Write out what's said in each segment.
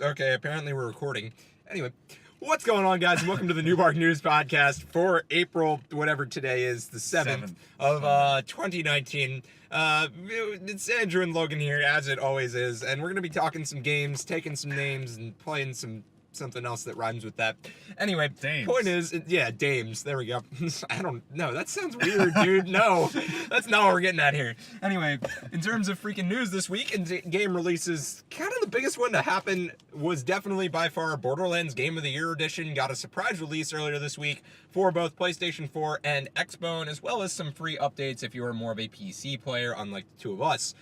Okay, apparently we're recording. Anyway, what's going on, guys? And welcome to the New Bark News Podcast for April, whatever today is, the 7th of 2019. It's Andrew and Logan here, as it always is, and we're going to be talking some games, taking some names, and playing something else that rhymes with that. Anyway, Dames. Point is, dames. There we go. I don't know. That sounds weird, dude. No, that's not what we're getting at here. Anyway, in terms of freaking news this week and game releases, kind of the biggest one to happen was definitely by far Borderlands Game of the Year Edition. Got a surprise release earlier this week for both PlayStation 4 and Xbone, as well as some free updates if you are more of a PC player, unlike the two of us.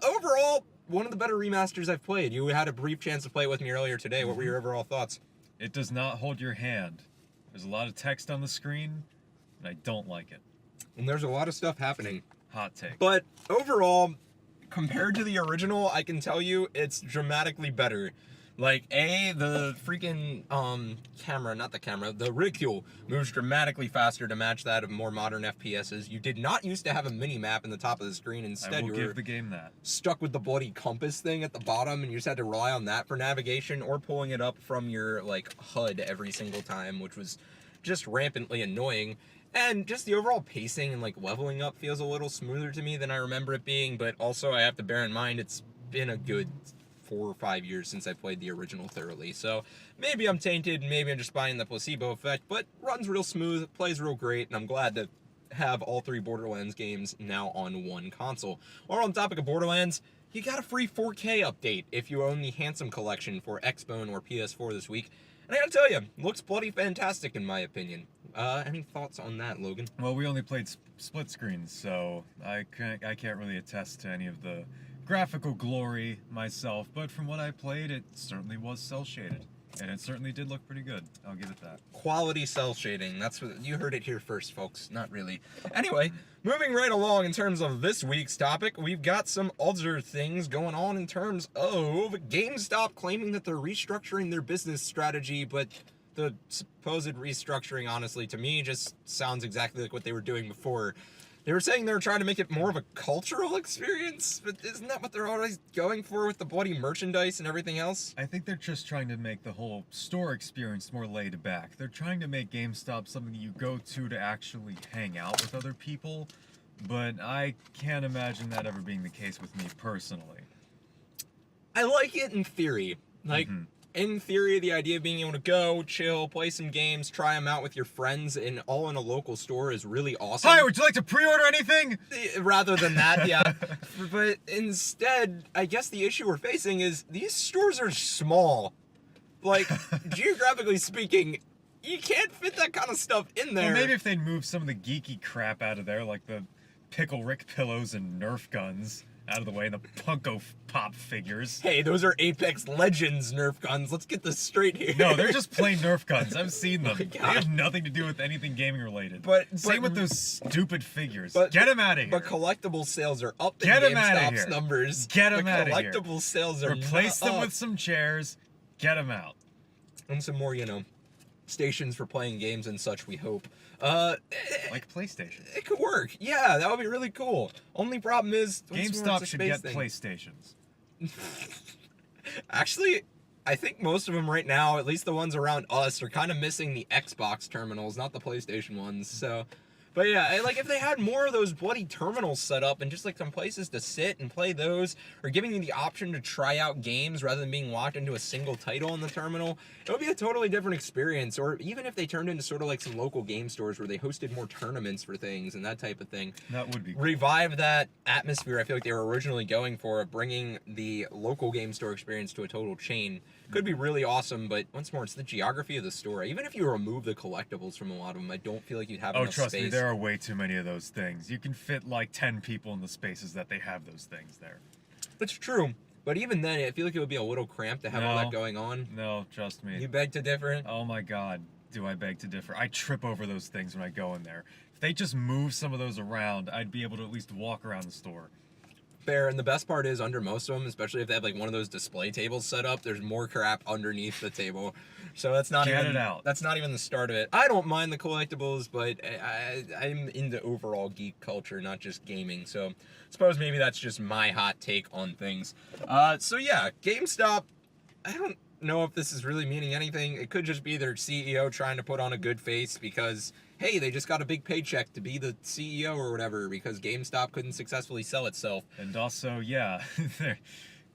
Overall, one of the better remasters I've played. You had a brief chance to play it with me earlier today. What were your overall thoughts? It does not hold your hand. There's a lot of text on the screen, and I don't like it. And there's a lot of stuff happening. Hot take. But overall, compared to the original, I can tell you it's dramatically better. Like, the freaking the ridicule moves dramatically faster to match that of more modern FPSs. You did not used to have a mini-map in the top of the screen. Instead, I will you were give the game that. stuck with the bloody compass thing at the bottom, and you just had to rely on that for navigation, or pulling it up from your, HUD every single time, which was just rampantly annoying. And just the overall pacing and, leveling up feels a little smoother to me than I remember it being, but also I have to bear in mind it's been a good 4 or 5 years since I played the original thoroughly, so maybe I'm tainted, maybe I'm just buying the placebo effect, but runs real smooth, plays real great, and I'm glad to have all 3 Borderlands games now on one console. While on the topic of Borderlands, you got a free 4K update if you own the Handsome Collection for Xbone or PS4 this week, and I gotta tell you, looks bloody fantastic in my opinion. Any thoughts on that, Logan? Well, we only played split screens, so I can't really attest to any of the graphical glory myself, but from what I played, it certainly was cel shaded, and it certainly did look pretty good. I'll give it that. Quality cel shading. That's what you heard it here first, folks. Not really. Anyway, moving right along in terms of this week's topic, we've got some other things going on in terms of GameStop claiming that they're restructuring their business strategy, but the supposed restructuring, honestly, to me, just sounds exactly like what they were doing before. They were saying they were trying to make it more of a cultural experience, but isn't that what they're always going for with the bloody merchandise and everything else? I think they're just trying to make the whole store experience more laid back. They're trying to make GameStop something you go to actually hang out with other people, but I can't imagine that ever being the case with me personally. I like it in theory. In theory, the idea of being able to go, chill, play some games, try them out with your friends, and all in a local store is really awesome. Hi, would you like to pre-order anything? Rather than that, yeah. But instead, I guess the issue we're facing is these stores are small. Geographically speaking, you can't fit that kind of stuff in there. Well, maybe if they move some of the geeky crap out of there, like the Pickle Rick pillows and Nerf guns out of the way, and the Funko Pop figures. Hey, those are Apex Legends Nerf guns. Let's get this straight here. No, they're just plain Nerf guns. I've seen them. My They God. have nothing to do with anything gaming related. Same with those stupid figures. Get them out of here. But collectible sales are up in Get 'em outta GameStop's here. numbers. Get 'em outta here. Collectible sales are Replace not them up. with some chairs. Get them out. And some more, stations for playing games and such, we hope. Like PlayStation. It could work. Yeah, that would be really cool. Only problem is GameStop should get PlayStations. Actually, I think most of them right now, at least the ones around us, are kind of missing the Xbox terminals, not the PlayStation ones. So, but yeah, if they had more of those bloody terminals set up and just some places to sit and play those, or giving you the option to try out games rather than being locked into a single title on the terminal, it would be a totally different experience. Or even if they turned into sort of some local game stores where they hosted more tournaments for things and that type of thing. That would be cool. Revive that atmosphere I feel like they were originally going for, bringing the local game store experience to a total chain. Could be really awesome, but once more, it's the geography of the store. Even if you remove the collectibles from a lot of them, I don't feel like you'd have enough space. Oh, trust me, there are way too many of those things. You can fit 10 people in the spaces that they have those things there. It's true, but even then, I feel like it would be a little cramped to have all that going on. No, trust me. You beg to differ? Oh my God, do I beg to differ. I trip over those things when I go in there. If they just move some of those around, I'd be able to at least walk around the store. Fair, and the best part is under most of them, especially if they have one of those display tables set up, there's more crap underneath the table. So that's not that's not even the start of it. I don't mind the collectibles, but I'm into overall geek culture, not just gaming. So I suppose maybe that's just my hot take on things. So yeah, GameStop I don't know if this is really meaning anything. It could just be their CEO trying to put on a good face because, hey, they just got a big paycheck to be the CEO or whatever because GameStop couldn't successfully sell itself. And also, yeah,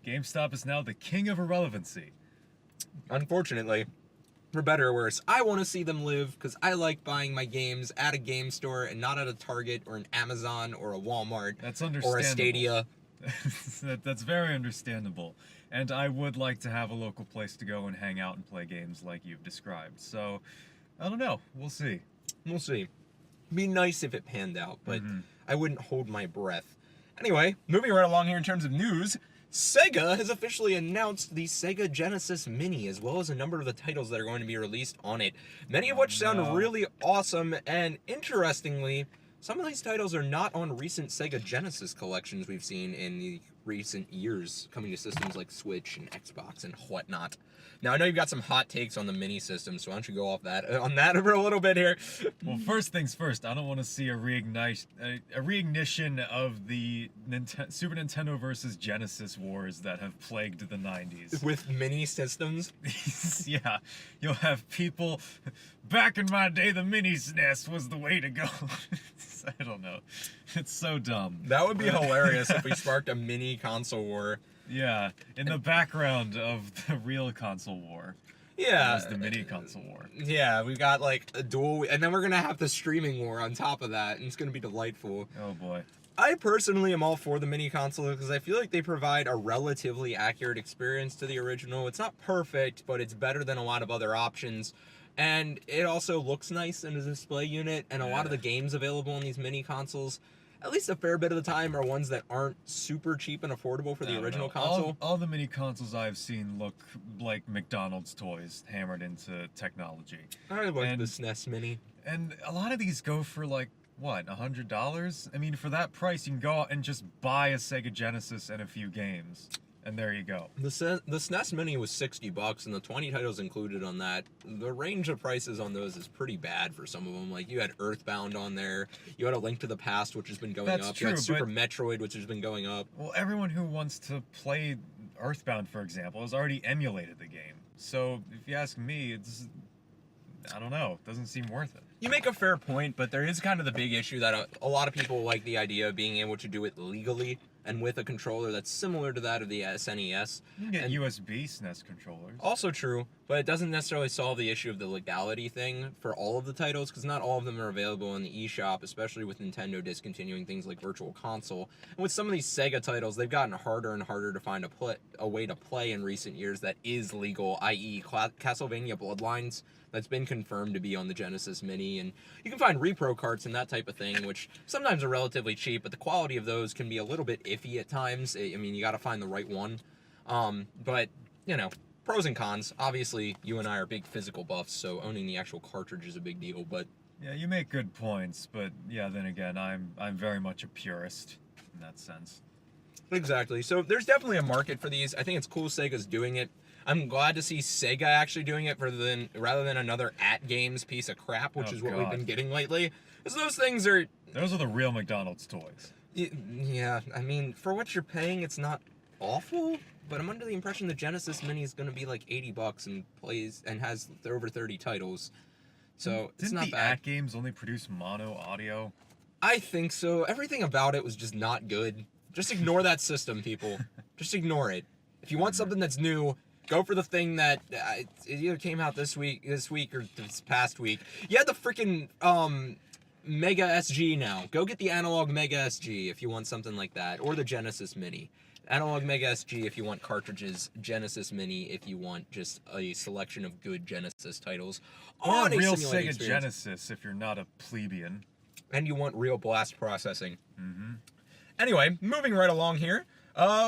GameStop is now the king of irrelevancy. Unfortunately, for better or worse, I want to see them live because I like buying my games at a game store and not at a Target or an Amazon or a Walmart That's understandable. or a Stadia. That's very understandable. And I would like to have a local place to go and hang out and play games like you've described. So, I don't know. We'll see. We'll see. Be nice if it panned out, but I wouldn't hold my breath. Anyway, moving right along here in terms of news, Sega has officially announced the Sega Genesis Mini, as well as a number of the titles that are going to be released on it, many of which sound really awesome, and interestingly, some of these titles are not on recent Sega Genesis collections we've seen in the recent years, coming to systems like Switch and Xbox and whatnot. Now, I know you've got some hot takes on the mini system, so why don't you go off that on that for a little bit here. Well, first things first, I don't want to see a reignition of the Super Nintendo versus Genesis wars that have plagued the 90s. With mini systems? Yeah, you'll have people, back in my day, the mini SNES was the way to go. I don't know. It's so dumb. That would be hilarious if we sparked a mini console war. Yeah, in the background of the real console war. Yeah. Was the mini console war. Yeah, we've got like a dual, and then we're gonna have the streaming war on top of that, and it's gonna be delightful. Oh boy. I personally am all for the mini console because I feel like they provide a relatively accurate experience to the original. It's not perfect, but it's better than a lot of other options. And it also looks nice in a display unit, and a lot of the games available on these mini consoles, at least a fair bit of the time, are ones that aren't super cheap and affordable for the original console. All the mini consoles I've seen look like McDonald's toys hammered into technology. I like the SNES Mini. And a lot of these go for like, what, $100? I mean, for that price, you can go out and just buy a Sega Genesis and a few games. And there you go. The SNES Mini was $60, and the 20 titles included on that. The range of prices on those is pretty bad for some of them. Like, you had Earthbound on there. You had A Link to the Past, which has been going up. True, you had Super Metroid, which has been going up. Well, everyone who wants to play Earthbound, for example, has already emulated the game. So, if you ask me, it's... I don't know. It doesn't seem worth it. You make a fair point, but there is kind of the big issue that a lot of people like the idea of being able to do it legally and with a controller that's similar to that of the SNES. You can get USB SNES controllers. Also true, but it doesn't necessarily solve the issue of the legality thing for all of the titles, because not all of them are available in the eShop, especially with Nintendo discontinuing things like Virtual Console. And with some of these Sega titles, they've gotten harder and harder to find a way to play in recent years that is legal, i.e. Castlevania Bloodlines. That's been confirmed to be on the Genesis Mini, and you can find repro carts and that type of thing, which sometimes are relatively cheap, but the quality of those can be a little bit iffy at times. I mean, you got to find the right one. But, you know, pros and cons. Obviously, you and I are big physical buffs, so owning the actual cartridge is a big deal, but... Yeah, you make good points, but yeah, then again, I'm very much a purist in that sense. Exactly. So there's definitely a market for these. I think it's cool Sega's doing it. I'm glad to see Sega actually doing it rather than another at-games piece of crap, which is what we've been getting lately. Because those things are... Those are the real McDonald's toys. Yeah, I mean, for what you're paying, it's not awful, but I'm under the impression the Genesis Mini is going to be like $80 and has over 30 titles. So it's not bad. Didn't the at-games only produce mono audio? I think so. Everything about it was just not good. Just ignore that system, people. Just ignore it. If you want something that's new... Go for the thing that it either came out this week or this past week. You had the freaking Mega SG now. Go get the analog Mega SG if you want something like that, or the Genesis Mini. Analog Mega SG if you want cartridges. Genesis Mini if you want just a selection of good Genesis titles. Or a real Sega Genesis if you're not a plebeian. And you want real blast processing. Anyway, moving right along here,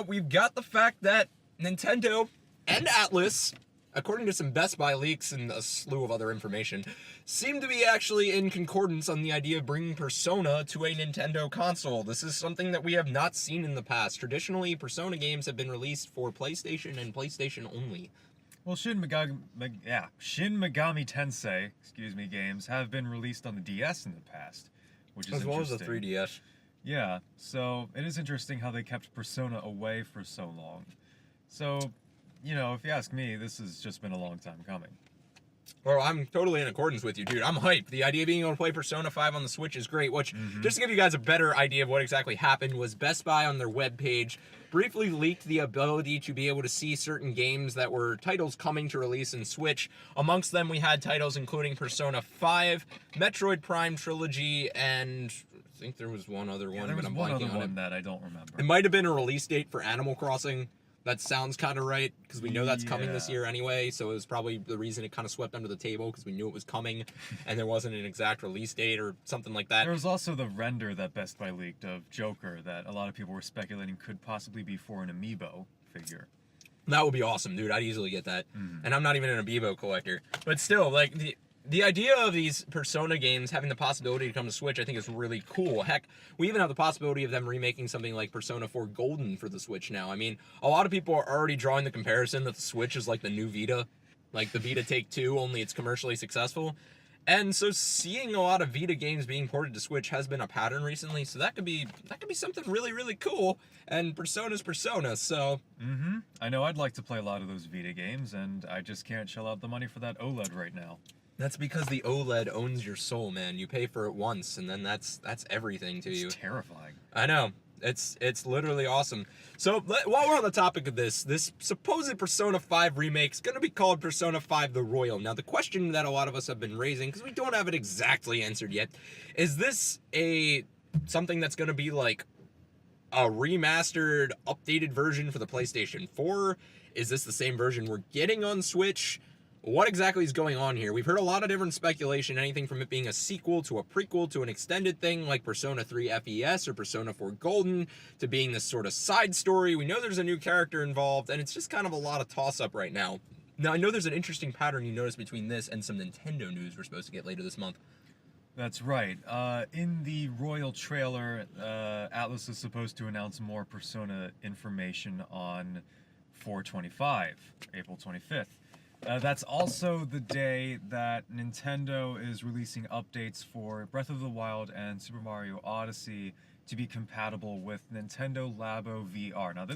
we've got the fact that Nintendo and Atlas, according to some Best Buy leaks and a slew of other information, seem to be actually in concordance on the idea of bringing Persona to a Nintendo console. This is something that we have not seen in the past. Traditionally, Persona games have been released for PlayStation and PlayStation only. Well, Shin Megami Tensei, games have been released on the DS in the past, which is interesting. As well as the 3DS. Yeah, so it is interesting how they kept Persona away for so long. So... you know, if you ask me, this has just been a long time coming. Well, I'm totally in accordance with you, dude. I'm hyped. The idea of being able to play Persona 5 on the Switch is great, which, just to give you guys a better idea of what exactly happened, was Best Buy on their webpage briefly leaked the ability to be able to see certain games that were titles coming to release in Switch. Amongst them, we had titles including Persona 5, Metroid Prime Trilogy, and I think there was one other one, There was but I'm one other blanking on one it. that I don't remember. It might have been a release date for Animal Crossing. That sounds kind of right, because we know that's coming this Yeah. year anyway, so it was probably the reason it kind of swept under the table, because we knew it was coming, and there wasn't an exact release date or something like that. There was also the render that Best Buy leaked of Joker that a lot of people were speculating could possibly be for an amiibo figure. That would be awesome, dude. I'd easily get that. And I'm not even an Amiibo collector. But still, like, the idea of these Persona games having the possibility to come to Switch, I think, is really cool. Heck, we even have the possibility of them remaking something like Persona 4 Golden for the Switch now. I mean, a lot of people are already drawing the comparison that the Switch is like the new Vita. Like the Vita Take-Two, only it's commercially successful. And so seeing a lot of Vita games being ported to Switch has been a pattern recently, so that could be something really, really cool. And Persona's Persona, so... I know I'd like to play a lot of those Vita games, and I just can't shell out the money for that OLED right now. That's because the OLED owns your soul, man. You pay for it once, and then that's everything to you. It's terrifying. I know. It's literally awesome. So while we're on the topic of this supposed Persona 5 remake is going to be called Persona 5 The Royal. Now, the question that a lot of us have been raising, because we don't have it exactly answered yet, is this something that's going to be like a remastered, updated version for the PlayStation 4? Is this the same version we're getting on Switch? What exactly is going on here? We've heard a lot of different speculation, anything from it being a sequel to a prequel to an extended thing like Persona 3 FES or Persona 4 Golden, to being this sort of side story. We know there's a new character involved, and it's just kind of a lot of toss-up right now. Now, I know there's an interesting pattern you notice between this and some Nintendo news we're supposed to get later this month. That's right. In the Royal trailer, Atlas is supposed to announce more Persona information on 4/25, April 25th. That's also the day that Nintendo is releasing updates for Breath of the Wild and Super Mario Odyssey to be compatible with Nintendo Labo VR. Now,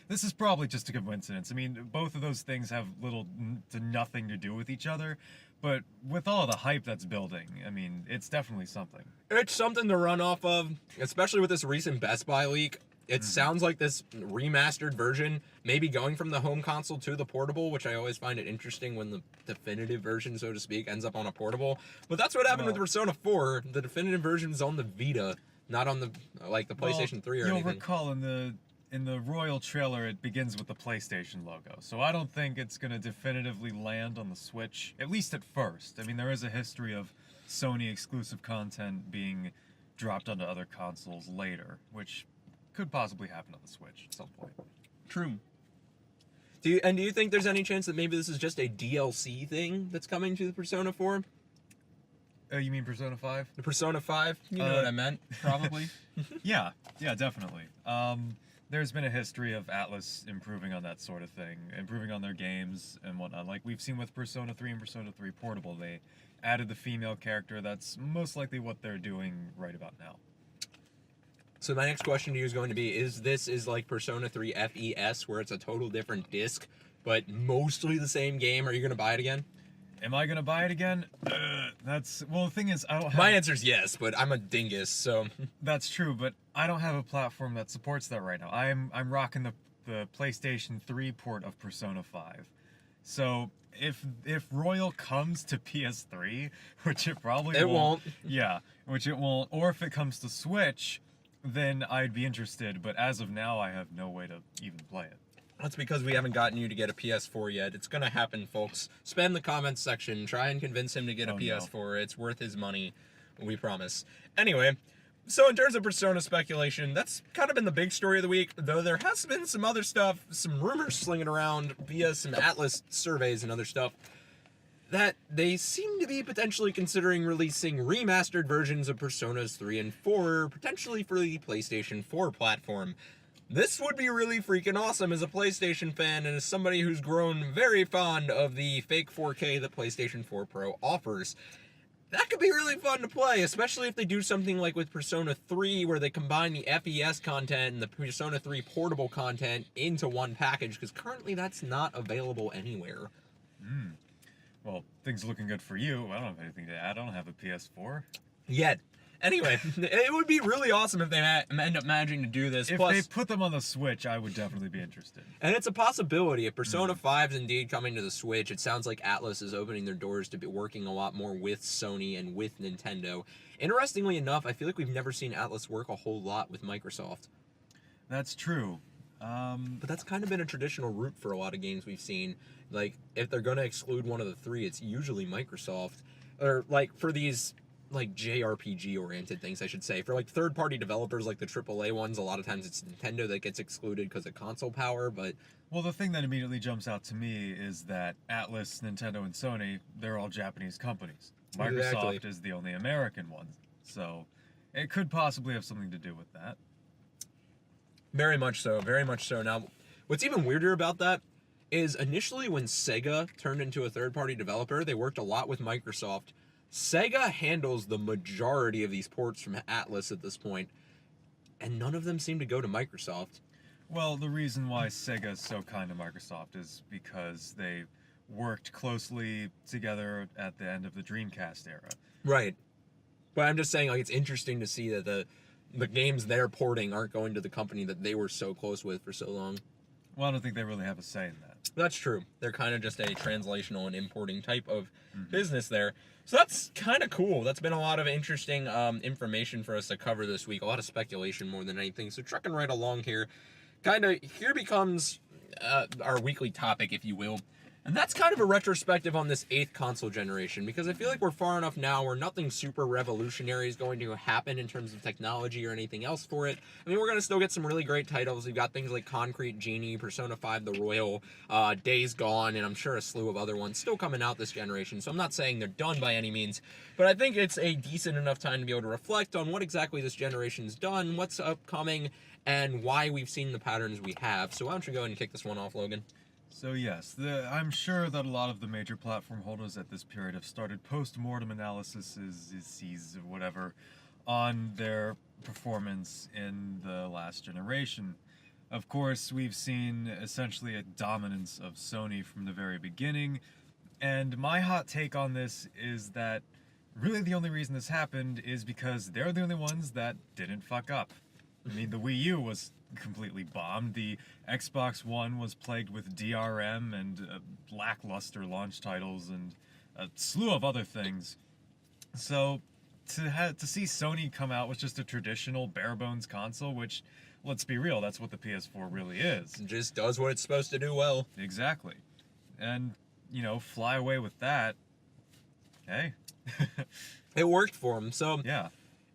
this is probably just a coincidence. I mean, both of those things have little to nothing to do with each other, but with all the hype that's building, I mean, it's definitely something. It's something to run off of, especially with this recent Best Buy leak. It sounds like this remastered version may be going from the home console to the portable, which I always find it interesting when the definitive version, so to speak, ends up on a portable. But that's what happened with Persona 4. The definitive version was on the Vita, not on the PlayStation 3 or anything. You'll recall in the Royal trailer, it begins with the PlayStation logo. So I don't think it's going to definitively land on the Switch, at least at first. I mean, there is a history of Sony exclusive content being dropped onto other consoles later, which could possibly happen on the Switch at some point. True. Do you think there's any chance that maybe this is just a DLC thing that's coming to the Persona 4? You mean Persona 5? The Persona 5? You know what I meant, probably. Yeah, definitely. There's been a history of Atlas improving on that sort of thing, improving on their games and whatnot. Like we've seen with Persona 3 and Persona 3 Portable, they added the female character. That's most likely what they're doing right about now. So my next question to you is going to be, is this like Persona 3 FES, where it's a total different disc, but mostly the same game? Are you going to buy it again? Am I going to buy it again? Well, the thing is, I don't have... My answer is yes, but I'm a dingus, so... That's true, but I don't have a platform that supports that right now. I'm rocking the PlayStation 3 port of Persona 5. So if Royal comes to PS3, which it probably won't. It won't. Yeah, which it won't. Or if it comes to Switch, then I'd be interested. But as of now, I have no way to even play it. That's because we haven't gotten you to get a PS4 yet. It's going to happen, folks. Spam in the comments section. Try and convince him to get a PS4. No. It's worth his money. We promise. Anyway, so in terms of Persona speculation, that's kind of been the big story of the week, though there has been some other stuff, some rumors slinging around via some Atlas surveys and other stuff, that they seem to be potentially considering releasing remastered versions of Personas 3 and 4, potentially for the PlayStation 4 platform. This would be really freaking awesome as a PlayStation fan and as somebody who's grown very fond of the fake 4K that PlayStation 4 Pro offers. that could be really fun to play, especially if they do something like with Persona 3, where they combine the FES content and the Persona 3 portable content into one package, because currently that's not available anywhere. Well, things are looking good for you. I don't have anything to add. I don't have a PS4. Yet. Anyway, it would be really awesome if they end up managing to do this. If Plus, they put them on the Switch, I would definitely be interested. and it's a possibility. If Persona 5 is indeed coming to the Switch, it sounds like Atlas is opening their doors to be working a lot more with Sony and with Nintendo. Interestingly enough, I feel like we've never seen Atlas work a whole lot with Microsoft. That's true. But that's kind of been a traditional route for a lot of games we've seen. Like, if they're going to exclude one of the three, it's usually Microsoft. Or, like, for these, like, JRPG-oriented things, I should say. For, like, third-party developers, like the AAA ones, a lot of times it's Nintendo that gets excluded because of console power, but... Well, the thing that immediately jumps out to me is that Atlas, Nintendo, and Sony, they're all Japanese companies. Microsoft Exactly. is the only American one. So, it could possibly have something to do with that. Very much so, very much so. Now, what's even weirder about that is initially when Sega turned into a third-party developer, they worked a lot with Microsoft. Sega handles the majority of these ports from Atlas at this point, and none of them seem to go to Microsoft. Well, the reason why Sega is so kind to Microsoft is because they worked closely together at the end of the Dreamcast era. Right. But I'm just saying, like, it's interesting to see that the games they're porting aren't going to the company that they were so close with for so long. Well, I don't think they really have a say in that. That's true. They're kind of just a translational and importing type of business there. So that's kind of cool. That's been a lot of interesting information for us to cover this week. A lot of speculation more than anything. So trucking right along here, here becomes our weekly topic, if you will. And that's kind of a retrospective on this 8th console generation, because I feel like we're far enough now where nothing super revolutionary is going to happen in terms of technology or anything else for it. I mean, we're going to still get some really great titles. We've got things like Concrete Genie, Persona 5 The Royal, Days Gone, and I'm sure a slew of other ones still coming out this generation. So I'm not saying they're done by any means, but I think it's a decent enough time to be able to reflect on what exactly this generation's done, what's upcoming, and why we've seen the patterns we have. So why don't you go ahead and kick this one off, Logan? So yes, I'm sure that a lot of the major platform holders at this period have started post-mortem analyses, whatever, on their performance in the last generation. Of course, we've seen essentially a dominance of Sony from the very beginning, and my hot take on this is that really the only reason this happened is because they're the only ones that didn't fuck up. I mean, the Wii U was completely bombed. The Xbox One was plagued with DRM and lackluster launch titles and a slew of other things. So to see Sony come out with just a traditional bare bones console, which, let's be real, that's what the PS4 really is. It just does what it's supposed to do well. Exactly. And, fly away with that. Hey. It worked for them. So Yeah.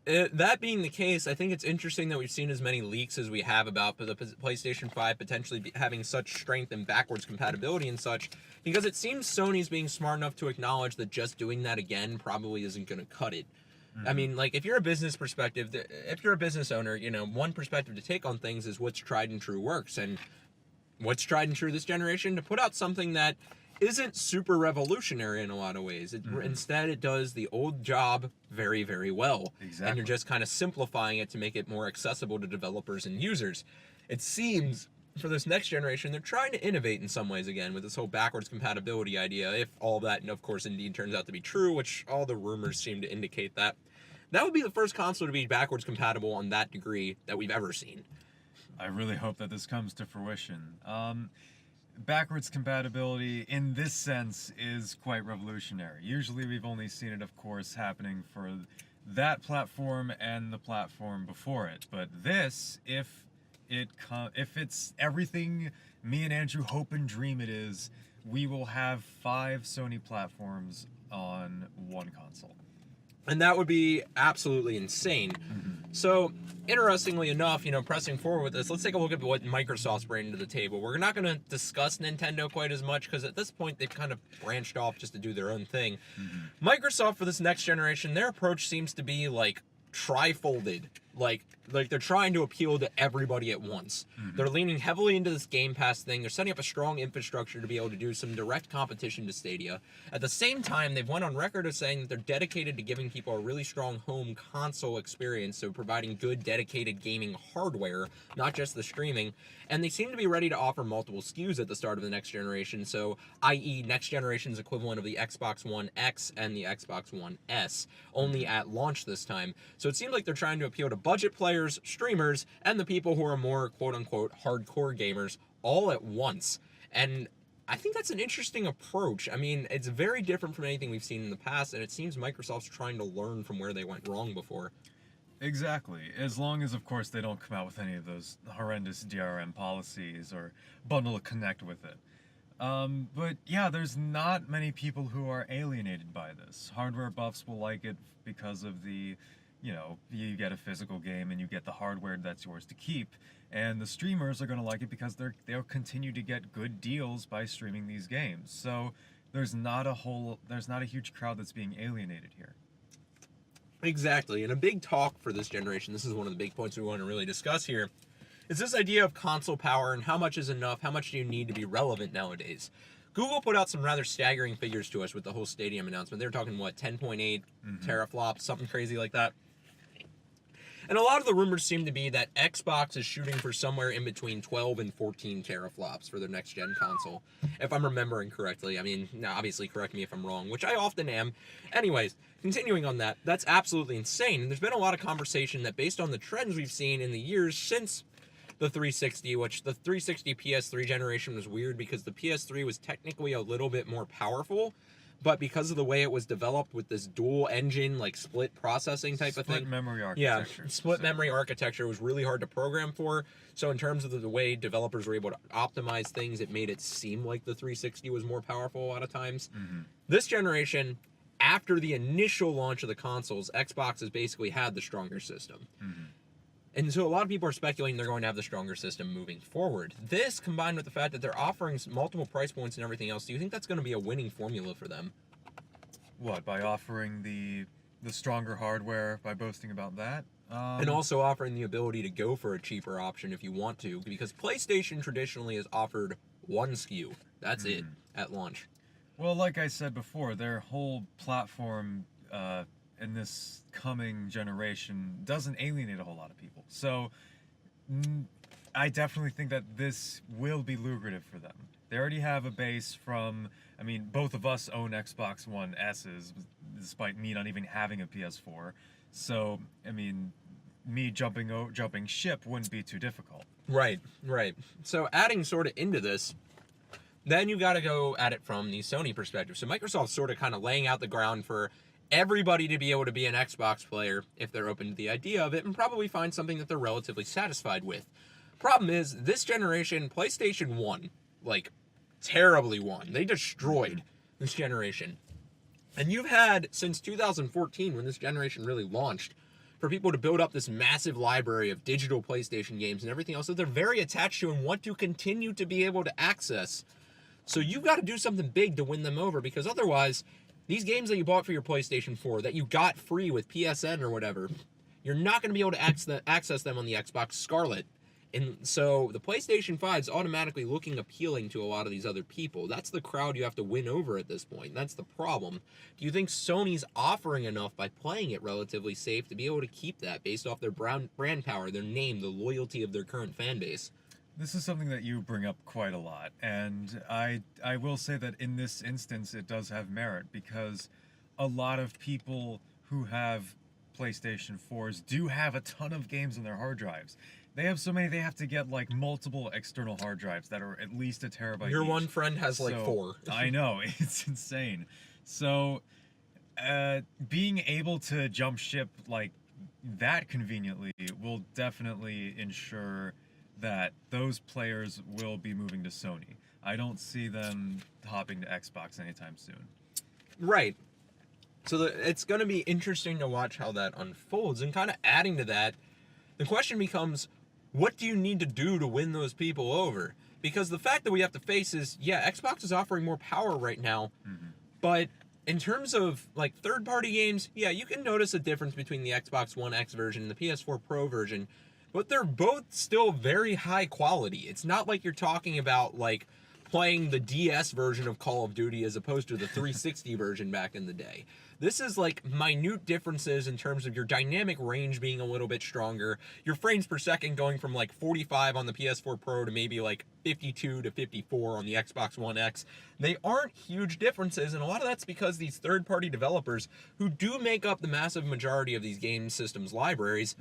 That being the case, I think it's interesting that we've seen as many leaks as we have about the PlayStation 5 potentially having such strength and backwards compatibility and such, because it seems Sony's being smart enough to acknowledge that just doing that again probably isn't going to cut it. I mean, like, if you're a business perspective, if you're a business owner, one perspective to take on things is what's tried and true works. And what's tried and true this generation? To put out something that isn't super revolutionary in a lot of ways. Instead, it does the old job very, very well. Exactly. And you're just kind of simplifying it to make it more accessible to developers and users. It seems, for this next generation, they're trying to innovate in some ways again with this whole backwards compatibility idea, if all that, and of course, indeed turns out to be true, which all the rumors seem to indicate that. That would be the first console to be backwards compatible on that degree that we've ever seen. I really hope that this comes to fruition. Backwards compatibility, in this sense, is quite revolutionary. Usually we've only seen it, of course, happening for that platform and the platform before it. But this, if it's everything me and Andrew hope and dream it is, we will have 5 Sony platforms on one console. And that would be absolutely insane. So, interestingly enough, pressing forward with this, let's take a look at what Microsoft's bringing to the table. We're not going to discuss Nintendo quite as much because at this point they've kind of branched off just to do their own thing. Microsoft, for this next generation, their approach seems to be like trifolded. Like they're trying to appeal to everybody at once. They're leaning heavily into this Game Pass thing. They're setting up a strong infrastructure to be able to do some direct competition to Stadia. At the same time, they've went on record of saying that they're dedicated to giving people a really strong home console experience, so providing good, dedicated gaming hardware, not just the streaming. And they seem to be ready to offer multiple SKUs at the start of the next generation, so i.e. next generation's equivalent of the Xbox One X and the Xbox One S, only at launch this time. So it seems like they're trying to appeal to budget players, streamers, and the people who are more quote-unquote hardcore gamers all at once. And I think that's an interesting approach. I mean, it's very different from anything we've seen in the past, and it seems Microsoft's trying to learn from where they went wrong before. Exactly. As long as, of course, they don't come out with any of those horrendous DRM policies or bundle a Connect with it. But yeah, there's not many people who are alienated by this. Hardware buffs will like it because of the, you get a physical game and you get the hardware that's yours to keep. And the streamers are going to like it because they'll continue to get good deals by streaming these games. So there's not a huge crowd that's being alienated here. Exactly, and a big talk for this generation, this is one of the big points we want to really discuss here, is this idea of console power and how much is enough, how much do you need to be relevant nowadays. Google put out some rather staggering figures to us with the whole Stadium announcement. They were talking, 10.8 teraflops, something crazy like that. And a lot of the rumors seem to be that Xbox is shooting for somewhere in between 12 and 14 teraflops for their next-gen console, if I'm remembering correctly. I mean, now obviously correct me if I'm wrong, which I often am. Anyways, continuing on that, that's absolutely insane. And there's been a lot of conversation that based on the trends we've seen in the years since the 360, which the 360 PS3 generation was weird because the PS3 was technically a little bit more powerful, but because of the way it was developed with this dual engine, like split processing type of thing. Split memory architecture. Yeah, split memory architecture was really hard to program for. So in terms of the way developers were able to optimize things, it made it seem like the 360 was more powerful a lot of times. This generation, after the initial launch of the consoles, Xbox has basically had the stronger system. And so a lot of people are speculating they're going to have the stronger system moving forward. This, combined with the fact that they're offering multiple price points and everything else, do you think that's going to be a winning formula for them? What, by offering the stronger hardware, by boasting about that? And also offering the ability to go for a cheaper option if you want to, because PlayStation traditionally has offered one SKU. That's it at launch. Well, like I said before, their whole platform in this coming generation doesn't alienate a whole lot of people. So I definitely think that this will be lucrative for them. They already have a base from, both of us own Xbox One S's, despite me not even having a PS4. So, me jumping ship wouldn't be too difficult. Right. So adding sort of into this, then you got to go at it from the Sony perspective. So Microsoft's sort of kind of laying out the ground for everybody to be able to be an Xbox player if they're open to the idea of it and probably find something that they're relatively satisfied with. Problem is, this generation, PlayStation won. Terribly won. They destroyed this generation. And you've had, since 2014, when this generation really launched, for people to build up this massive library of digital PlayStation games and everything else that they're very attached to and want to continue to be able to access. So you've got to do something big to win them over, because otherwise, these games that you bought for your PlayStation 4, that you got free with PSN or whatever, you're not going to be able to access them on the Xbox Scarlet. And so the PlayStation 5 is automatically looking appealing to a lot of these other people. That's the crowd you have to win over at this point. That's the problem. Do you think Sony's offering enough by playing it relatively safe to be able to keep that based off their brand power, their name, the loyalty of their current fan base? This is something that you bring up quite a lot, and I will say that in this instance it does have merit, because a lot of people who have PlayStation 4s do have a ton of games on their hard drives. They have so many they have to get multiple external hard drives that are at least a terabyte Your each. one friend has 4. I know, it's insane. So being able to jump ship that conveniently will definitely ensure that those players will be moving to Sony. I don't see them hopping to Xbox anytime soon. Right. So it's going to be interesting to watch how that unfolds. And kind of adding to that, the question becomes, what do you need to do to win those people over? Because the fact that we have to face is, Xbox is offering more power right now, but in terms of like third-party games, yeah, you can notice a difference between the Xbox One X version and the PS4 Pro version, but they're both still very high quality. It's not like you're talking about like playing the DS version of Call of Duty as opposed to the 360 version back in the day. This is like minute differences in terms of your dynamic range being a little bit stronger, your frames per second going from like 45 on the PS4 Pro to maybe like 52 to 54 on the Xbox One X. They aren't huge differences, and a lot of that's because these third-party developers, who do make up the massive majority of these game systems libraries,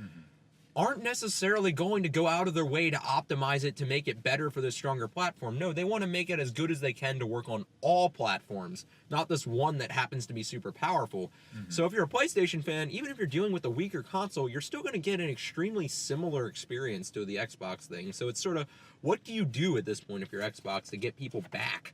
aren't necessarily going to go out of their way to optimize it to make it better for this stronger platform. No, they want to make it as good as they can to work on all platforms, not this one that happens to be super powerful. So if you're a PlayStation fan, even if you're dealing with a weaker console, you're still going to get an extremely similar experience to the Xbox thing. So it's sort of, what do you do at this point if you're Xbox to get people back?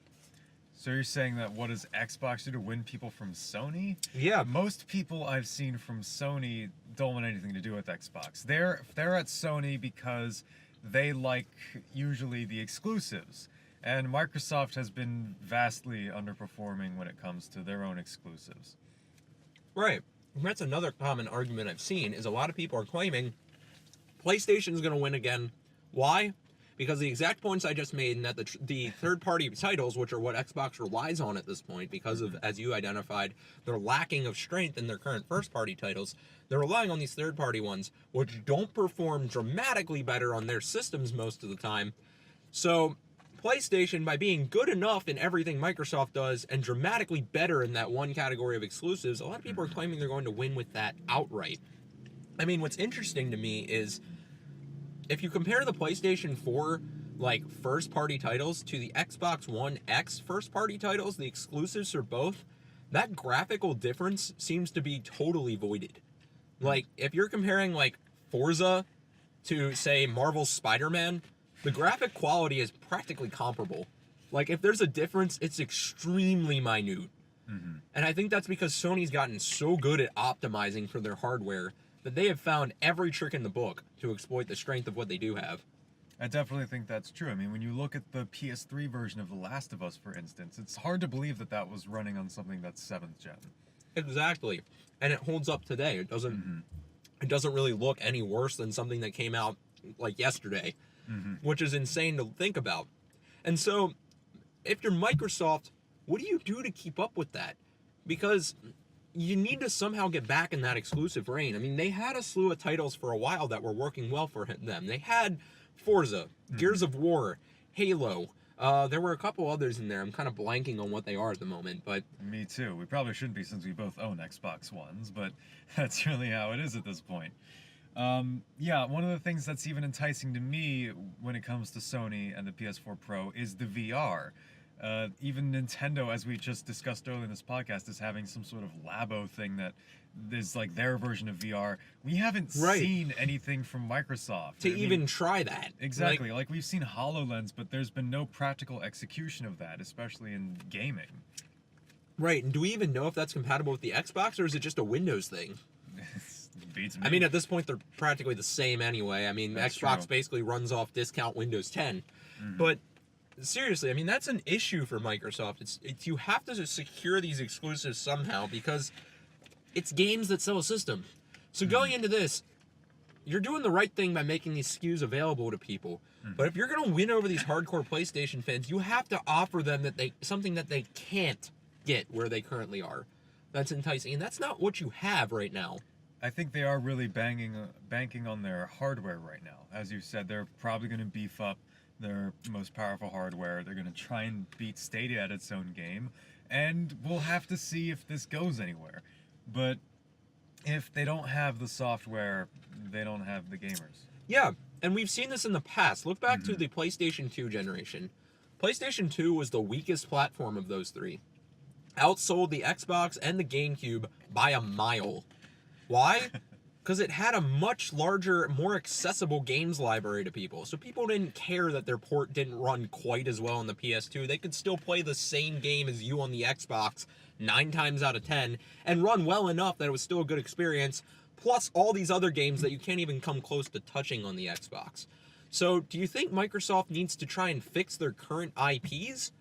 So you're saying that what does Xbox do to win people from Sony? Yeah. Most people I've seen from Sony don't want anything to do with Xbox. They're at Sony because they like usually the exclusives. And Microsoft has been vastly underperforming when it comes to their own exclusives. Right. And that's another common argument I've seen, is a lot of people are claiming PlayStation's going to win again. Why? Because the exact points I just made, and that the third-party titles, which are what Xbox relies on at this point, because of, as you identified, their lacking of strength in their current first-party titles, they're relying on these third-party ones, which don't perform dramatically better on their systems most of the time. So PlayStation, by being good enough in everything Microsoft does and dramatically better in that one category of exclusives, a lot of people are claiming they're going to win with that outright. I mean, what's interesting to me is, if you compare the PlayStation 4 like first-party titles to the Xbox One X first-party titles, the exclusives for both, that graphical difference seems to be totally voided. Like, if you're comparing like Forza to, say, Marvel's Spider-Man, the graphic quality is practically comparable. Like, if there's a difference, it's extremely minute. And I think that's because Sony's gotten so good at optimizing for their hardware that they have found every trick in the book to exploit the strength of what they do have. I definitely think that's true. I mean, when you look at the PS3 version of The Last of Us, for instance, it's hard to believe that that was running on something that's 7th gen. Exactly. And it holds up today. It doesn't really look any worse than something that came out like yesterday, which is insane to think about. And so, if you're Microsoft, what do you do to keep up with that? Because you need to somehow get back in that exclusive reign. I mean, they had a slew of titles for a while that were working well for them. They had Forza, Gears of War, Halo. There were a couple others in there. I'm kind of blanking on what they are at the moment, but... Me too. We probably shouldn't be, since we both own Xbox Ones, but that's really how it is at this point. Yeah, one of the things that's even enticing to me when it comes to Sony and the PS4 Pro is the VR. Even Nintendo, as we just discussed earlier in this podcast, is having some sort of Labo thing that is like their version of VR. We haven't seen anything from Microsoft to even try that. Exactly. Like, we've seen HoloLens, but there's been no practical execution of that, especially in gaming. Right, and do we even know if that's compatible with the Xbox, or is it just a Windows thing? Beats me. I mean, at this point, they're practically the same anyway. I mean, That's Xbox true. basically runs off discount Windows 10. But seriously, I mean, that's an issue for Microsoft. It's you have to secure these exclusives somehow, because it's games that sell a system. So going into this, you're doing the right thing by making these SKUs available to people. But if you're going to win over these hardcore PlayStation fans, you have to offer them something that they can't get where they currently are. That's enticing, and that's not what you have right now. I think they are really banking on their hardware right now. As you said, they're probably going to beef up their most powerful hardware. They're going to try and beat Stadia at its own game, and we'll have to see if this goes anywhere. But if they don't have the software, they don't have the gamers. Yeah, and we've seen this in the past. Look back to the PlayStation 2 generation. PlayStation 2 was the weakest platform of those three. Outsold the Xbox and the GameCube by a mile. Why? Because it had a much larger, more accessible games library to people. So people didn't care that their port didn't run quite as well on the PS2. They could still play the same game as you on the Xbox 9 times out of 10 and run well enough that it was still a good experience, plus all these other games that you can't even come close to touching on the Xbox. So do you think Microsoft needs to try and fix their current IPs?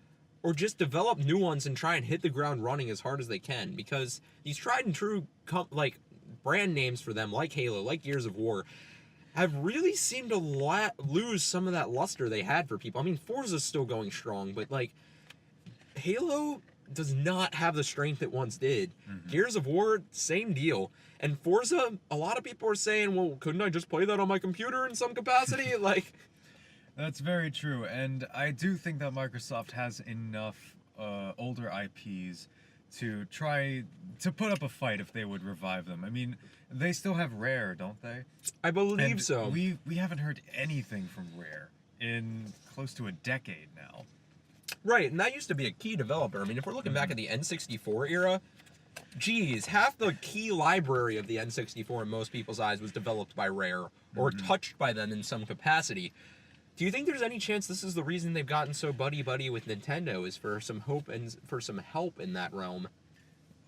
or just develop new ones and try and hit the ground running as hard as they can, because these tried and true like brand names for them, like Halo, like Gears of War, have really seemed to lose some of that luster they had for people. I mean, Forza's still going strong, but like Halo does not have the strength it once did. Gears of War, same deal. And Forza, a lot of people are saying, well, couldn't I just play that on my computer in some capacity? Like, That's very true, and I do think that Microsoft has enough older IPs to try to put up a fight if they would revive them. I mean, they still have Rare, don't they? I believe And so. We haven't heard anything from Rare in close to a decade now. Right, and that used to be a key developer. I mean, if we're looking back at the N64 era, geez, half the key library of the N64 in most people's eyes was developed by Rare, or touched by them in some capacity. Do you think there's any chance this is the reason they've gotten so buddy-buddy with Nintendo, is for some hope and for some help in that realm?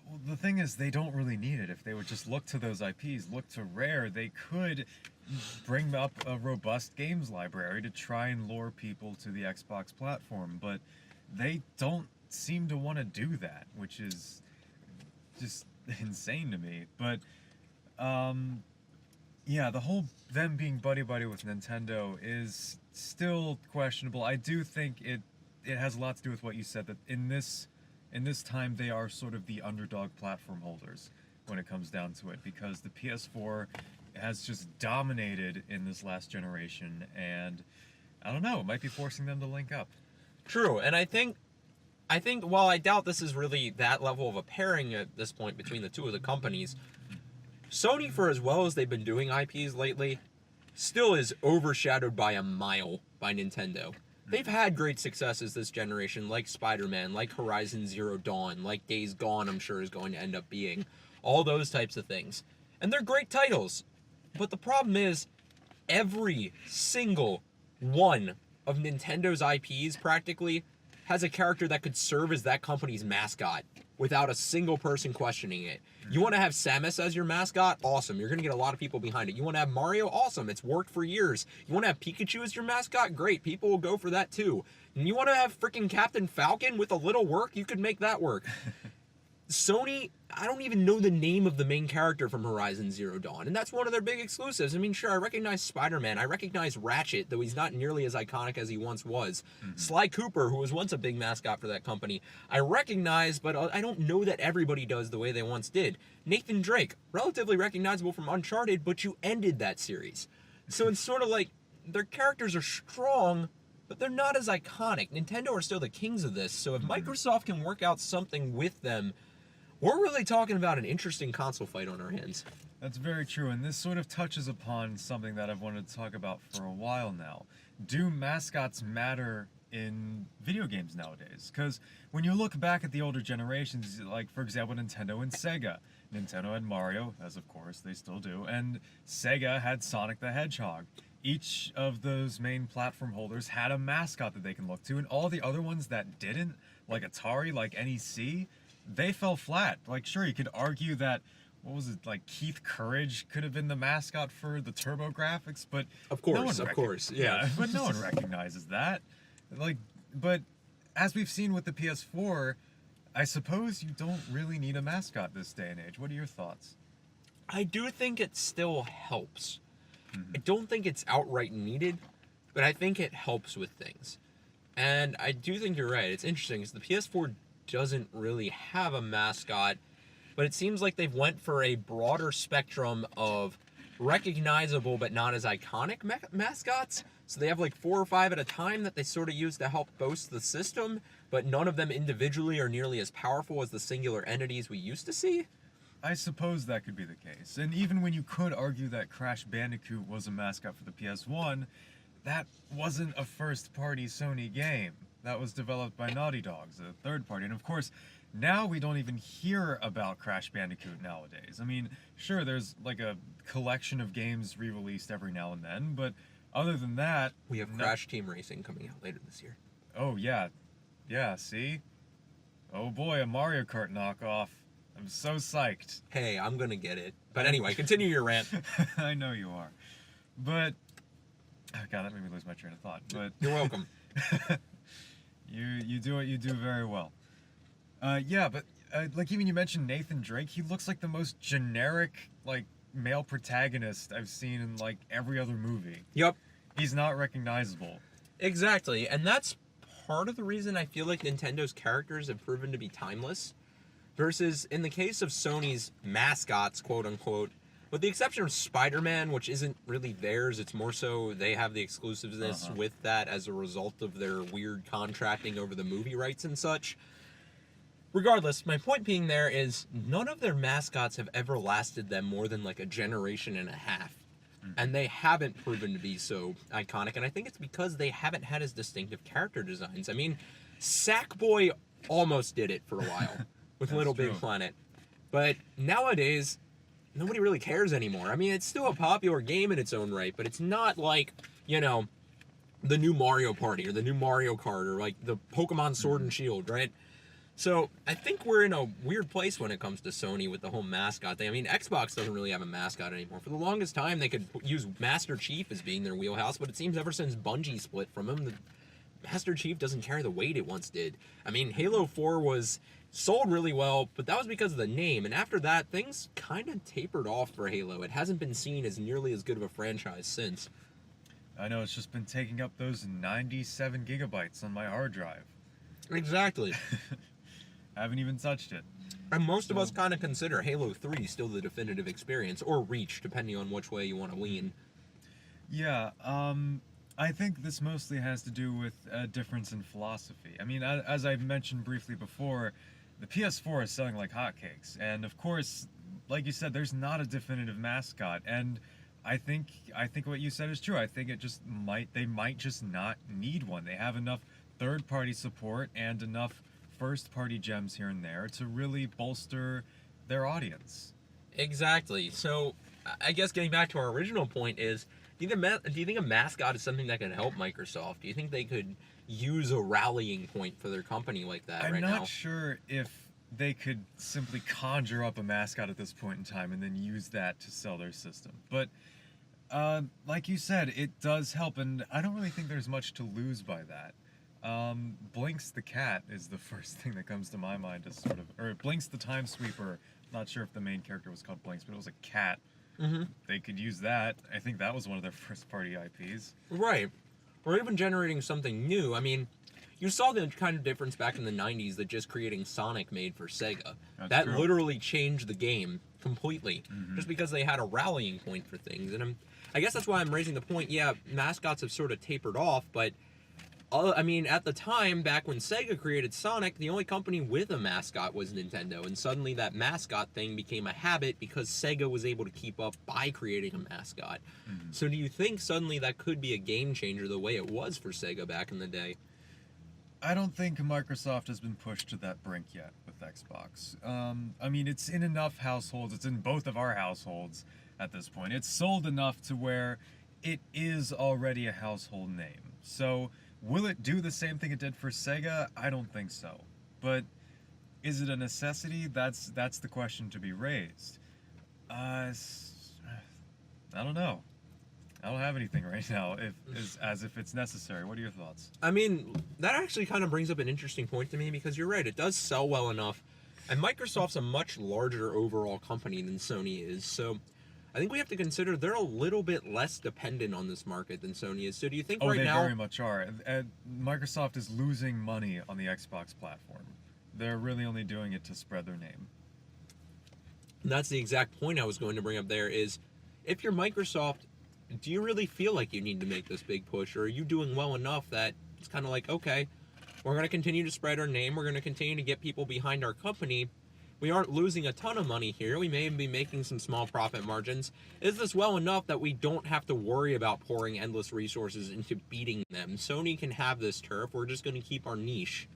Well, the thing is, they don't really need it. If they would just look to those IPs, look to Rare, they could bring up a robust games library to try and lure people to the Xbox platform, but they don't seem to want to do that, which is just insane to me. But yeah, the whole them being buddy-buddy with Nintendo is still questionable. I do think it has a lot to do with what you said, that in this time they are sort of the underdog platform holders when it comes down to it, because the PS4 has just dominated in this last generation, and I don't know, it might be forcing them to link up. True, and I think while I doubt this is really that level of a pairing at this point between the two of the companies, Sony, for as well as they've been doing IPs lately, still is overshadowed by a mile by Nintendo. They've had great successes this generation, like Spider-Man, like Horizon Zero Dawn, like Days Gone, I'm sure is going to end up being. All those types of things. And they're great titles. But the problem is, every single one of Nintendo's IPs, practically, has a character that could serve as that company's mascot without a single person questioning it. You want to have Samus as your mascot? Awesome. You're going to get a lot of people behind it. You want to have Mario? Awesome. It's worked for years. You want to have Pikachu as your mascot? Great. People will go for that too. And you want to have freaking Captain Falcon? With a little work, you could make that work. Sony, I don't even know the name of the main character from Horizon Zero Dawn, and that's one of their big exclusives. I mean, sure, I recognize Spider-Man, I recognize Ratchet, though he's not nearly as iconic as he once was. Sly Cooper, who was once a big mascot for that company, I recognize, but I don't know that everybody does the way they once did. Nathan Drake, relatively recognizable from Uncharted, but you ended that series. So it's sort of like, their characters are strong, but they're not as iconic. Nintendo are still the kings of this, so if Microsoft can work out something with them, we're really talking about an interesting console fight on our hands. That's very true, and this sort of touches upon something that I've wanted to talk about for a while now. Do mascots matter in video games nowadays? Because when you look back at the older generations, like, for example, Nintendo and Sega. Nintendo had Mario, as of course they still do, and Sega had Sonic the Hedgehog. Each of those main platform holders had a mascot that they can look to, and all the other ones that didn't, like Atari, like NEC, they fell flat. Like, sure, you could argue that, what was it, like Keith Courage could have been the mascot for the TurboGrafx, but Of course, yeah. but no one recognizes that. Like, but as we've seen with the PS4, I suppose you don't really need a mascot this day and age. What are your thoughts? I do think it still helps. I don't think it's outright needed, but I think it helps with things. And I do think you're right. It's interesting because the PS4 doesn't really have a mascot, but it seems like they've went for a broader spectrum of recognizable but not as iconic mascots. So they have like 4 or 5 at a time that they sort of use to help boast the system, but none of them individually are nearly as powerful as the singular entities we used to see. I suppose that could be the case. And even when you could argue that Crash Bandicoot was a mascot for the PS1, that wasn't a first-party Sony game. That was developed by Naughty Dogs, a third party. And of course, now we don't even hear about Crash Bandicoot nowadays. I mean, sure, there's like a collection of games re-released every now and then, but other than that... We have Crash Team Racing coming out later this year. Oh, yeah. Yeah, see? Oh boy, a Mario Kart knockoff. I'm so psyched. Hey, I'm gonna get it. But anyway, continue your rant. I know you are. But... Oh god, that made me lose my train of thought. But You're welcome. You do what you do very well. Yeah, but like even you mentioned Nathan Drake, he looks like the most generic like male protagonist I've seen in like every other movie. Yep. He's not recognizable. Exactly, and that's part of the reason I feel like Nintendo's characters have proven to be timeless. Versus, in the case of Sony's mascots, quote unquote, with the exception of Spider-Man, which isn't really theirs, it's more so they have the exclusiveness with that as a result of their weird contracting over the movie rights and such. Regardless, my point being there is none of their mascots have ever lasted them more than like a generation and a half. And they haven't proven to be so iconic, and I think it's because they haven't had as distinctive character designs. I mean, Sackboy almost did it for a while with Little Big Planet. But nowadays, nobody really cares anymore. I mean, it's still a popular game in its own right, but it's not like, you know, the new Mario Party or the new Mario Kart or like the Pokemon Sword and Shield, right? So I think we're in a weird place when it comes to Sony with the whole mascot thing. I mean, Xbox doesn't really have a mascot anymore. For the longest time, they could use Master Chief as being their wheelhouse, but it seems ever since Bungie split from him, the Master Chief doesn't carry the weight it once did. I mean, Halo 4 was sold really well, but that was because of the name. And after that, things kind of tapered off for Halo. It hasn't been seen as nearly as good of a franchise since. I know, it's just been taking up those 97 gigabytes on my hard drive. Exactly. I haven't even touched it. And most of us kind of consider Halo 3 still the definitive experience, or Reach, depending on which way you want to lean. Yeah, I think this mostly has to do with a difference in philosophy. I mean, as I mentioned briefly before, the PS4 is selling like hotcakes, and of course, like you said, there's not a definitive mascot, and I think what you said is true. I think they might just not need one. They have enough third-party support and enough first-party gems here and there to really bolster their audience. Exactly. So, I guess getting back to our original point is, do you think a mascot is something that can help Microsoft? Do you think they could use a rallying point for their company like that right now? I'm not sure if they could simply conjure up a mascot at this point in time and then use that to sell their system. But like you said, it does help, and I don't really think there's much to lose by that. Blinks the cat is the first thing that comes to my mind as sort of, or Blinks the Time Sweeper. Not sure if the main character was called Blinks, but it was a cat. Mm-hmm. They could use that. I think that was one of their first party IPs. Right. Or even generating something new. I mean, you saw the kind of difference back in the 90s that just creating Sonic made for Sega. That true. Literally changed the game completely. Mm-hmm. Just because they had a rallying point for things. And I guess that's why I'm raising the point, yeah, mascots have sort of tapered off, but I mean, at the time, back when Sega created Sonic, the only company with a mascot was Nintendo, and suddenly that mascot thing became a habit because Sega was able to keep up by creating a mascot. Mm-hmm. So do you think suddenly that could be a game changer the way it was for Sega back in the day? I don't think Microsoft has been pushed to that brink yet with Xbox. I mean, it's in enough households, it's in both of our households at this point. It's sold enough to where it is already a household name. So will it do the same thing it did for Sega? I don't think so. But is it a necessity? That's the question to be raised. I don't know. I don't have anything right now as if it's necessary. What are your thoughts? I mean, that actually kind of brings up an interesting point to me because you're right. It does sell well enough. And Microsoft's a much larger overall company than Sony is. So I think we have to consider they're a little bit less dependent on this market than Sony is. So do you think right now... Oh, they very much are. Microsoft is losing money on the Xbox platform. They're really only doing it to spread their name. And that's the exact point I was going to bring up there is, if you're Microsoft, do you really feel like you need to make this big push? Or are you doing well enough that it's kind of like, okay, we're going to continue to spread our name. We're going to continue to get people behind our company. We aren't losing a ton of money here. We may be making some small profit margins. Is this well enough that we don't have to worry about pouring endless resources into beating them? Sony can have this turf. We're just going to keep our niche.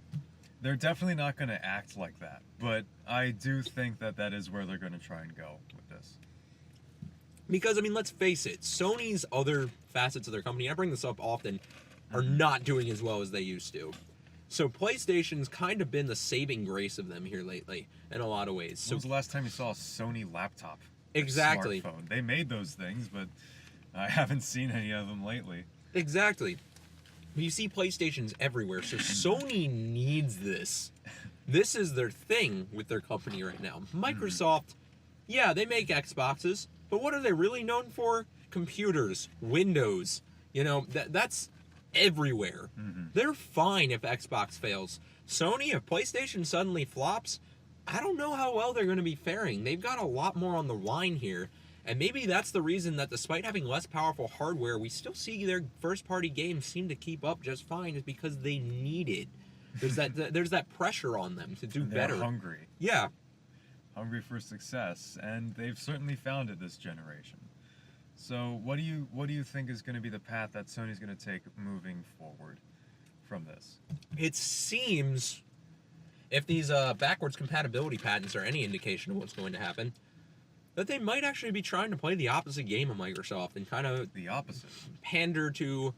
They're definitely not going to act like that. But I do think that is where they're going to try and go with this. Because, I mean, let's face it. Sony's other facets of their company, and I bring this up often, are not doing as well as they used to. So PlayStation's kind of been the saving grace of them here lately, in a lot of ways. When was the last time you saw a Sony laptop? Exactly. Smartphone? They made those things, but I haven't seen any of them lately. Exactly. You see PlayStations everywhere, so Sony needs this. This is their thing with their company right now. Microsoft, yeah, they make Xboxes, but what are they really known for? Computers, Windows. You know, that's everywhere. They're fine if Xbox fails. Sony, if PlayStation suddenly flops, I don't know how well they're going to be faring. They've got a lot more on the line here. And maybe that's the reason that despite having less powerful hardware, we still see their first-party games seem to keep up just fine, is because they need it. There's that pressure on them to do better. They're hungry. Yeah. Hungry for success, and they've certainly found it this generation. So what do you think is going to be the path that Sony's going to take moving forward from this? It seems, if these backwards compatibility patents are any indication of what's going to happen, that they might actually be trying to play the opposite game of Microsoft and kind of The opposite. pander to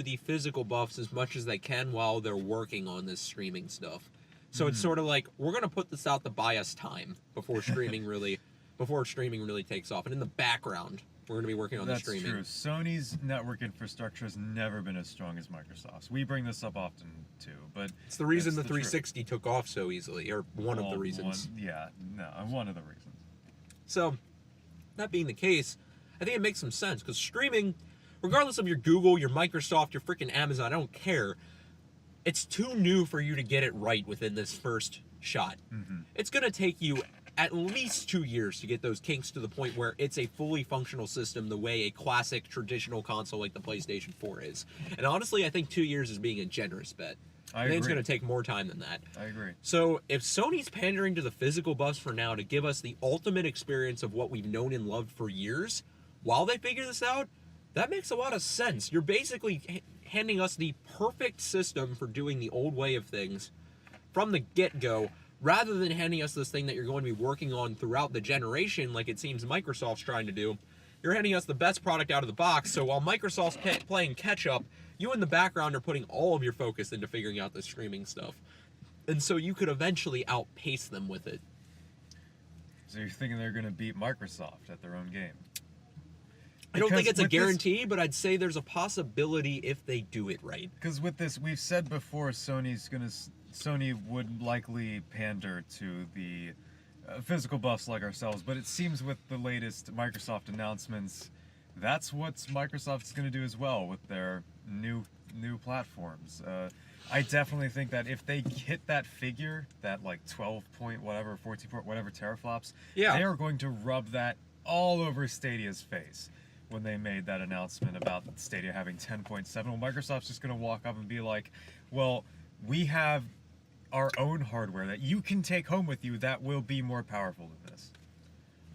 the physical buffs as much as they can while they're working on this streaming stuff. So it's sort of like, we're going to put this out to buy us time before streaming really takes off. And in the background, we're going to be working on the streaming. That's true. Sony's network infrastructure has never been as strong as Microsoft's. We bring this up often too, but It's the reason the that's truth. 360 took off so easily, or one of the reasons. One of the reasons. So, that being the case, I think it makes some sense, because streaming, regardless of your Google, your Microsoft, your freaking Amazon, I don't care, it's too new for you to get it right within this first shot. It's going to take you at least 2 years to get those kinks to the point where it's a fully functional system the way a classic traditional console like the PlayStation 4 is. And honestly, I think 2 years is being a generous bet. I think it's going to take more time than that. I agree. So if Sony's pandering to the physical buffs for now to give us the ultimate experience of what we've known and loved for years, while they figure this out, that makes a lot of sense. You're basically handing us the perfect system for doing the old way of things from the get-go, rather than handing us this thing that you're going to be working on throughout the generation like it seems Microsoft's trying to do. You're handing us the best product out of the box, so while Microsoft's playing catch-up, you in the background are putting all of your focus into figuring out the streaming stuff. And so you could eventually outpace them with it. So you're thinking they're going to beat Microsoft at their own game? I don't think Because it's a with this- guarantee, but I'd say there's a possibility if they do it right. Because with this, we've said before, Sony would likely pander to the physical buffs like ourselves, but it seems with the latest Microsoft announcements, that's what Microsoft's going to do as well with their new platforms. I definitely think that if they hit that figure, that like 12 point whatever, 14 point whatever teraflops, Yeah. they are going to rub that all over Stadia's face when they made that announcement about Stadia having 10.7. Well, Microsoft's just going to walk up and be like, well, we have our own hardware that you can take home with you that will be more powerful than this.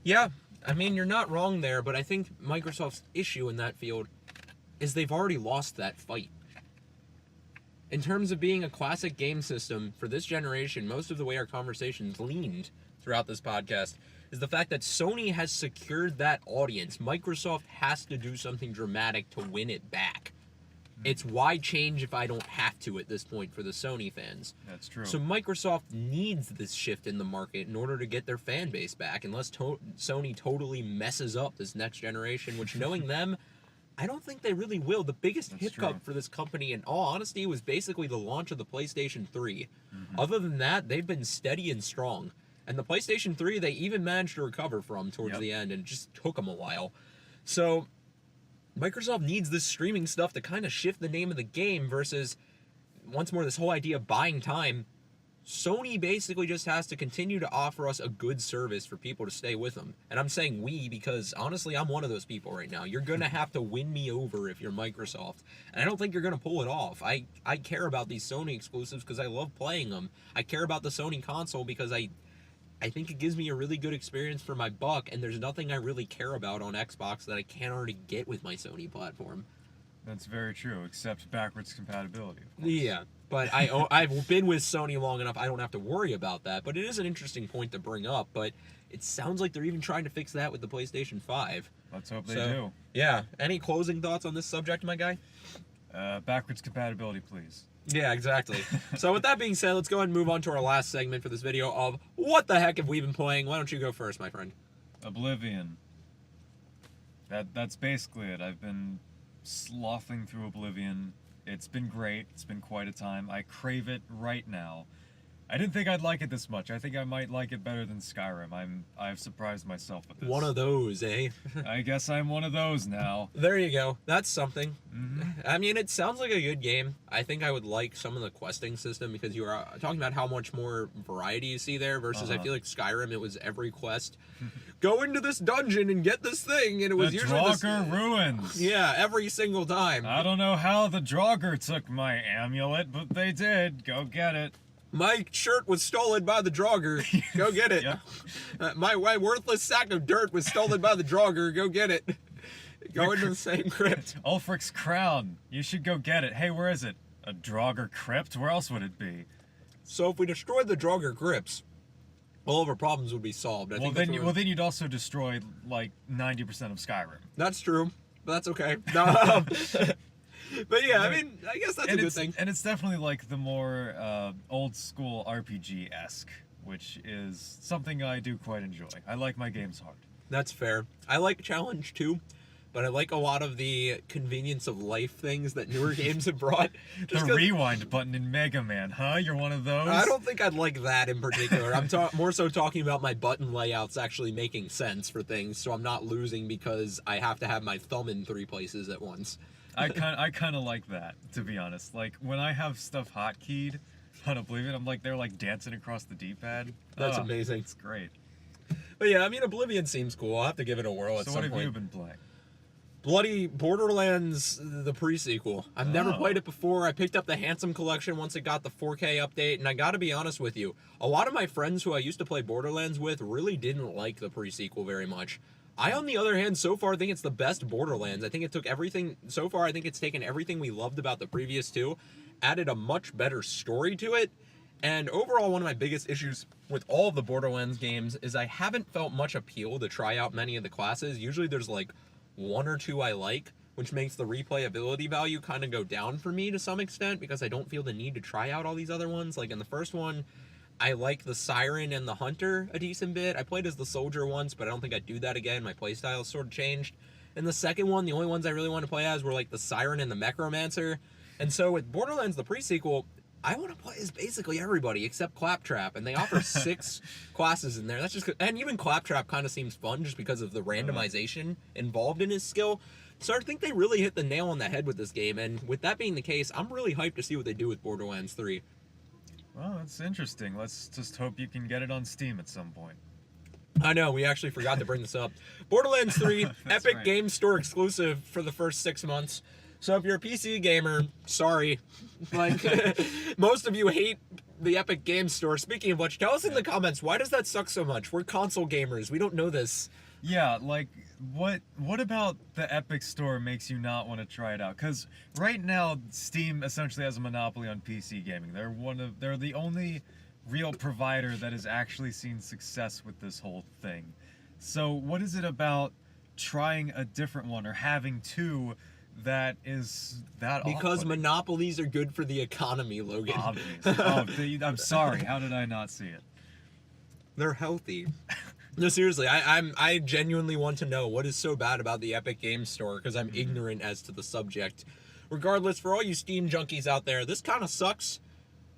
Yeah, I mean, you're not wrong there, but I think Microsoft's issue in that field is they've already lost that fight. In terms of being a classic game system for this generation, most of the way our conversations leaned throughout this podcast is the fact that Sony has secured that audience. Microsoft has to do something dramatic to win it back. It's why change if I don't have to at this point for the Sony fans. That's true. So Microsoft needs this shift in the market in order to get their fan base back, unless Sony totally messes up this next generation, which knowing them, I don't think they really will. The biggest hiccup true. for this company, in all honesty, was basically the launch of the PlayStation 3. Other than that, they've been steady and strong. And the PlayStation 3, they even managed to recover from towards the end, and it just took them a while. So Microsoft needs this streaming stuff to kind of shift the name of the game versus, once more, this whole idea of buying time. Sony basically just has to continue to offer us a good service for people to stay with them. And I'm saying we because, honestly, I'm one of those people right now. You're going to have to win me over if you're Microsoft. And I don't think you're going to pull it off. I care about these Sony exclusives because I love playing them. I care about the Sony console because I think it gives me a really good experience for my buck, and there's nothing I really care about on Xbox that I can't already get with my Sony platform. That's very true, except backwards compatibility, of course. Yeah, but I've been with Sony long enough, I don't have to worry about that. But it is an interesting point to bring up, but it sounds like they're even trying to fix that with the PlayStation 5. Let's hope they do. Yeah, any closing thoughts on this subject, my guy? Backwards compatibility, please. Yeah, exactly. So with that being said, let's go ahead and move on to our last segment for this video of what the heck have we been playing? Why don't you go first, my friend? Oblivion. That's basically it. I've been sloughing through Oblivion. It's been great. It's been quite a time. I crave it right now. I didn't think I'd like it this much. I think I might like it better than Skyrim. I've surprised myself with this. One of those, eh? I guess I'm one of those now. There you go. That's something. Mm-hmm. I mean, it sounds like a good game. I think I would like some of the questing system because you were talking about how much more variety you see there versus I feel like Skyrim, it was every quest. Go into this dungeon and get this thing, and it was The usually Draugr ruins. Yeah, every single time. I don't know how the Draugr took my amulet, but they did. Go get it. My shirt was stolen by the Draugr. Go get it. Yeah. My worthless sack of dirt was stolen by the Draugr. Go get it. Go into the same crypt. Ulfric's crown. You should go get it. Hey, where is it? A Draugr crypt? Where else would it be? So if we destroyed the Draugr crypts, all of our problems would be solved. I think that's then you'd also destroy like 90% of Skyrim. That's true. But that's okay. No, but yeah, I mean, I guess that's a good thing. And it's definitely like the more old school RPG-esque, which is something I do quite enjoy. I like my games hard. That's fair. I like challenge too, but I like a lot of the convenience of life things that newer games have brought. The rewind button in Mega Man, huh? You're one of those? I don't think I'd like that in particular. I'm more so talking about my button layouts actually making sense for things, so I'm not losing because I have to have my thumb in 3 places at once. I kind of like that, to be honest. Like, when I have stuff hotkeyed on Oblivion, I'm like, they're like dancing across the D-pad. That's amazing. It's great. But yeah, I mean, Oblivion seems cool. I'll have to give it a whirl at some point. So what have you been playing? Bloody Borderlands, the pre-sequel. I've never played it before. I picked up the Handsome Collection once it got the 4K update, and I gotta be honest with you, a lot of my friends who I used to play Borderlands with really didn't like the pre-sequel very much. I, on the other hand, so far think it's the best Borderlands. I think it took everything, so far I think it's taken everything we loved about the previous two, added a much better story to it, and overall one of my biggest issues with all of the Borderlands games is I haven't felt much appeal to try out many of the classes. Usually there's like 1 or 2 I like, which makes the replayability value kind of go down for me to some extent because I don't feel the need to try out all these other ones. Like in the first one, I like the Siren and the Hunter a decent bit. I played as the Soldier once, but I don't think I'd do that again. My playstyle sort of changed. In the second one, the only ones I really wanted to play as were like the Siren and the Necromancer. And so with Borderlands, the pre-sequel, I want to play as basically everybody except Claptrap, and they offer 6 classes in there. That's just, and even Claptrap kind of seems fun just because of the randomization involved in his skill. So I think they really hit the nail on the head with this game, and with that being the case, I'm really hyped to see what they do with Borderlands 3. Well, that's interesting. Let's just hope you can get it on Steam at some point. I know, we actually forgot to bring this up. Borderlands 3, Epic right. Game Store exclusive for the first 6 months. So if you're a PC gamer, sorry. Like, most of you hate the Epic Game Store. Speaking of which, tell us in the comments, why does that suck so much? We're console gamers. We don't know this. Yeah, like, what about the Epic Store makes you not want to try it out? Because right now, Steam essentially has a monopoly on PC gaming. They're the only real provider that has actually seen success with this whole thing. So what is it about trying a different one or having 2 that is that because off-putting? monopolies are good for the economy, Logan. Obviously. I'm sorry. How did I not see it? They're healthy. No, seriously, I genuinely want to know what is so bad about the Epic Games Store because I'm ignorant as to the subject. Regardless, for all you Steam junkies out there, this kind of sucks.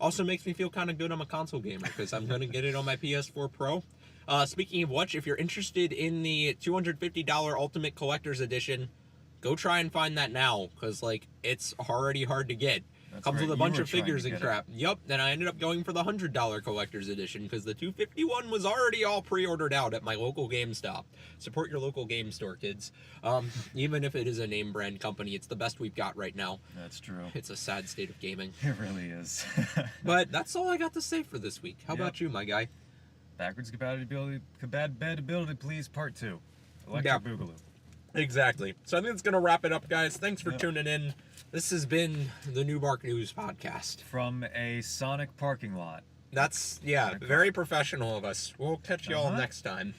Also makes me feel kind of good I'm a console gamer because I'm going to get it on my PS4 Pro. Speaking of which, if you're interested in the $250 Ultimate Collector's Edition, go try and find that now because, like, it's already hard to get. Comes with a bunch of figures and crap. Yup, and I ended up going for the $100 Collector's Edition because the $251 was already all pre-ordered out at my local GameStop. Support your local game store, kids. Even if it is a name brand company, it's the best we've got right now. That's true. It's a sad state of gaming. It really is. But that's all I got to say for this week. How about you, my guy? Backwards compatibility, please, part 2. Electric Boogaloo. Exactly. So I think it's going to wrap it up, guys. Thanks for tuning in. This has been the New Bark News Podcast. From a Sonic parking lot. That's, very professional of us. We'll catch you all next time.